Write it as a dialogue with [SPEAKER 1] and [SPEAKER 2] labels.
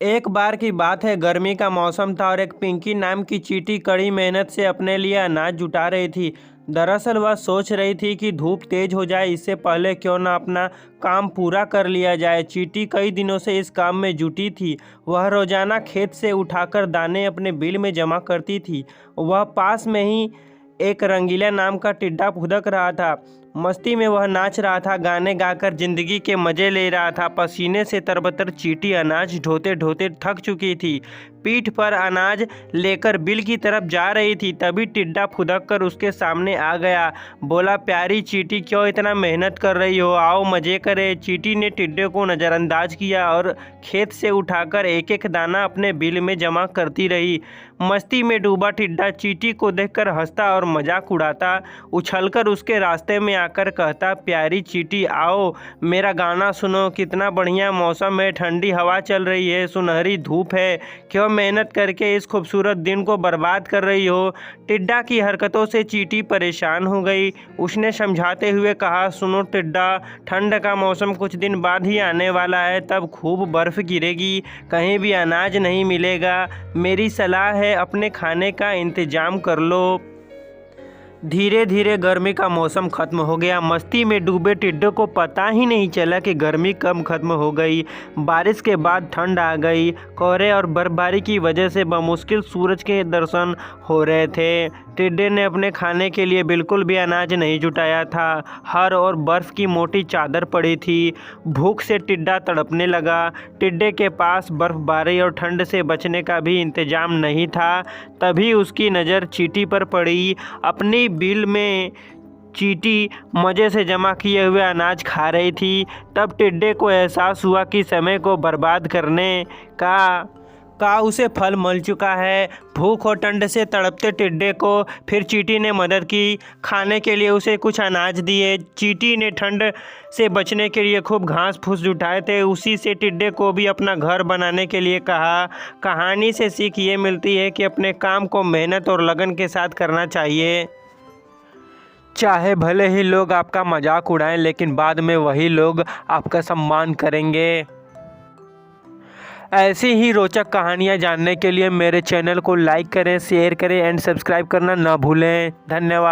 [SPEAKER 1] एक बार की बात है, गर्मी का मौसम था और एक पिंकी नाम की चींटी कड़ी मेहनत से अपने लिए अनाज जुटा रही थी। दरअसल वह सोच रही थी कि धूप तेज हो जाए इससे पहले क्यों न अपना काम पूरा कर लिया जाए। चींटी कई दिनों से इस काम में जुटी थी। वह रोजाना खेत से उठाकर दाने अपने बिल में जमा करती थी। वह पास में ही एक रंगीला नाम का टिड्डा फुदक रहा था। मस्ती में वह नाच रहा था, गाने गाकर जिंदगी के मजे ले रहा था। पसीने से तरबतर चींटी अनाज ढोते ढोते थक चुकी थी। पीठ पर अनाज लेकर बिल की तरफ जा रही थी, तभी टिड्डा फुदक कर उसके सामने आ गया। बोला, प्यारी चींटी, क्यों इतना मेहनत कर रही हो, आओ मजे करें। चींटी ने टिड्डे को नज़रअंदाज किया और खेत से उठाकर एक एक दाना अपने बिल में जमा करती रही। मस्ती में डूबा टिड्डा चींटी को देखकर हंसता और मजाक उड़ाता। उछलकर उसके रास्ते में आकर कहता, प्यारी चींटी, आओ मेरा गाना सुनो, कितना बढ़िया मौसम है, ठंडी हवा चल रही है, सुनहरी धूप है, क्यों मेहनत करके इस खूबसूरत दिन को बर्बाद कर रही हो। टिड्डा की हरकतों से चींटी परेशान हो गई। उसने समझाते हुए कहा, सुनो टिड्डा, ठंड का मौसम कुछ दिन बाद ही आने वाला है, तब खूब बर्फ़ गिरेगी, कहीं भी अनाज नहीं मिलेगा। मेरी सलाह है, अपने खाने का इंतजाम कर लो। धीरे धीरे गर्मी का मौसम खत्म हो गया। मस्ती में डूबे टिड्डे को पता ही नहीं चला कि गर्मी कब खत्म हो गई। बारिश के बाद ठंड आ गई। कोहरे और बर्फबारी की वजह से बमुश्किल सूरज के दर्शन हो रहे थे। टिड्डे ने अपने खाने के लिए बिल्कुल भी अनाज नहीं जुटाया था। हर और बर्फ़ की मोटी चादर पड़ी थी। भूख से टिड्डा तड़पने लगा। टिड्डे के पास बर्फबारी और ठंड से बचने का भी इंतजाम नहीं था। तभी उसकी नज़र चींटी पर पड़ी। अपनी बिल में चींटी मज़े से जमा किए हुए अनाज खा रही थी। तब टिड्डे को एहसास हुआ कि समय को बर्बाद करने का उसे फल मिल चुका है। भूख और ठंड से तड़पते टिड्डे को फिर चींटी ने मदद की। खाने के लिए उसे कुछ अनाज दिए। चींटी ने ठंड से बचने के लिए खूब घास फूस जुटाए थे। उसी से टिड्डे को भी अपना घर बनाने के लिए कहा। कहानी से सीख ये मिलती है कि अपने काम को मेहनत और लगन के साथ करना चाहिए। चाहे भले ही लोग आपका मजाक उड़ाएं, लेकिन बाद में वही लोग आपका सम्मान करेंगे। ऐसी ही रोचक कहानियाँ जानने के लिए मेरे चैनल को लाइक करें, शेयर करें एंड सब्सक्राइब करना ना भूलें। धन्यवाद।